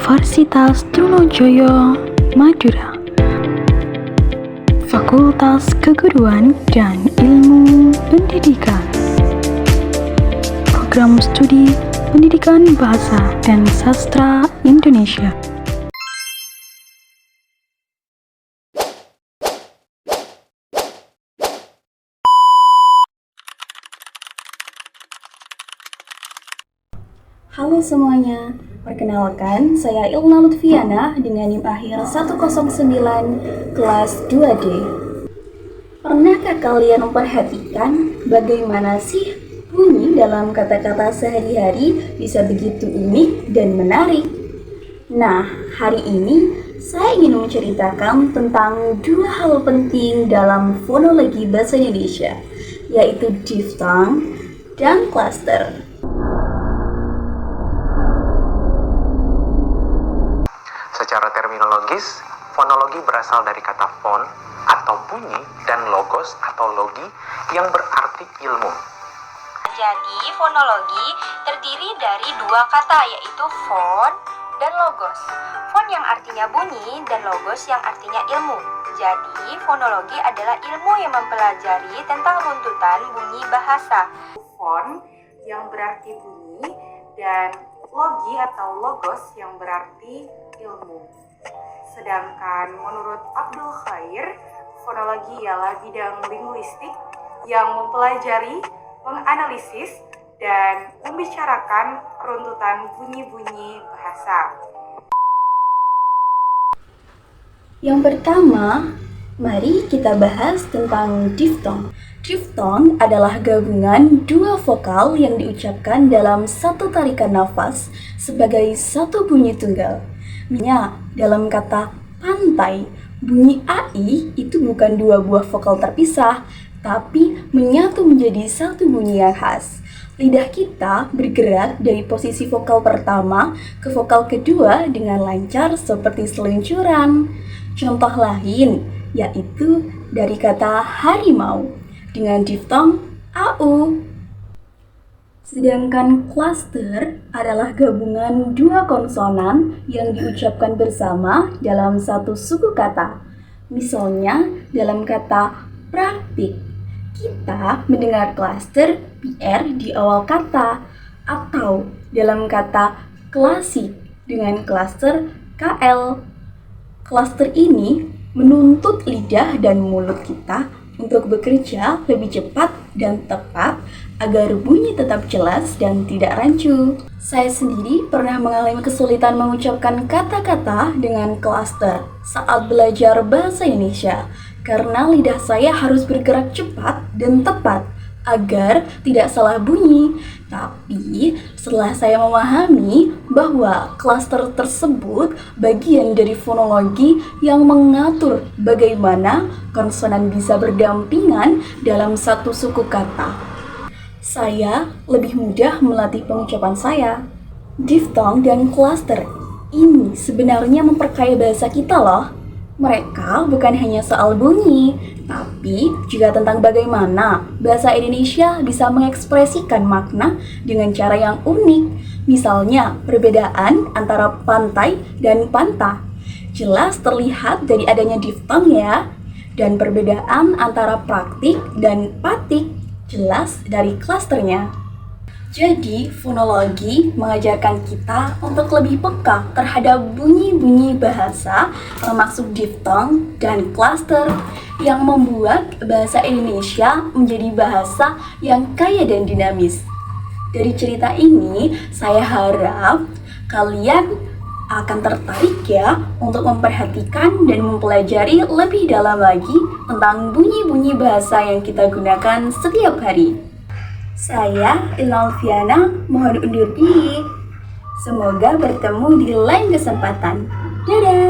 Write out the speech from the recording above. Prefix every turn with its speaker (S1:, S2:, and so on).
S1: Universitas Trunojoyo, Madura. Fakultas Keguruan dan Ilmu Pendidikan. Program Studi Pendidikan Bahasa dan Sastra Indonesia.
S2: Halo semuanya, perkenalkan saya Ilna Lutfiana dengan NIM akhir 109 kelas 2D. Pernahkah kalian memperhatikan bagaimana sih bunyi dalam kata-kata sehari-hari bisa begitu unik dan menarik? Nah, hari ini saya ingin menceritakan tentang dua hal penting dalam fonologi bahasa Indonesia, yaitu diftong dan klaster.
S3: Secara terminologis, fonologi berasal dari kata fon atau bunyi dan logos atau logi yang berarti ilmu.
S4: Jadi, fonologi terdiri dari dua kata, yaitu fon dan logos. Fon yang artinya bunyi dan logos yang artinya ilmu. Jadi, fonologi adalah ilmu yang mempelajari tentang runtutan bunyi bahasa. Fon yang berarti bunyi dan logi atau logos yang berarti ilmu. Sedangkan menurut Abdul Khair, fonologi ialah bidang linguistik yang mempelajari, menganalisis, dan membicarakan runtutan bunyi-bunyi bahasa.
S2: Yang pertama, mari kita bahas tentang diftong. Diftong adalah gabungan dua vokal yang diucapkan dalam satu tarikan nafas sebagai satu bunyi tunggal. Misalnya, dalam kata pantai, bunyi AI itu bukan dua buah vokal terpisah, tapi menyatu menjadi satu bunyi yang khas. Lidah kita bergerak dari posisi vokal pertama ke vokal kedua dengan lancar seperti seluncuran. Contoh lain yaitu dari kata harimau dengan diftong AU. Sedangkan klaster adalah gabungan dua konsonan yang diucapkan bersama dalam satu suku kata. Misalnya dalam kata praktik, kita mendengar klaster PR di awal kata, atau dalam kata klasik dengan klaster KL. Klaster ini menuntut lidah dan mulut kita untuk bekerja lebih cepat dan tepat agar bunyi tetap jelas dan tidak rancu. Saya sendiri pernah mengalami kesulitan mengucapkan kata-kata dengan klaster saat belajar bahasa Indonesia karena lidah saya harus bergerak cepat dan tepat agar tidak salah bunyi. Tapi setelah saya memahami bahwa klaster tersebut bagian dari fonologi yang mengatur bagaimana konsonan bisa berdampingan dalam satu suku kata, saya lebih mudah melatih pengucapan saya. Diftong dan klaster ini sebenarnya memperkaya bahasa kita loh. Mereka bukan hanya soal bunyi, tapi juga tentang bagaimana bahasa Indonesia bisa mengekspresikan makna dengan cara yang unik. Misalnya, perbedaan antara pantai dan pantah jelas terlihat dari adanya diftong ya. Dan perbedaan antara praktik dan patik jelas dari klasternya. Jadi, fonologi mengajarkan kita untuk lebih peka terhadap bunyi-bunyi bahasa, termasuk diftong dan klaster, yang membuat bahasa Indonesia menjadi bahasa yang kaya dan dinamis. Dari cerita ini, saya harap kalian akan tertarik ya untuk memperhatikan dan mempelajari lebih dalam lagi tentang bunyi-bunyi bahasa yang kita gunakan setiap hari. Saya Ilna Lutfiana, mohon undur diri. Semoga bertemu di lain kesempatan. Dadah!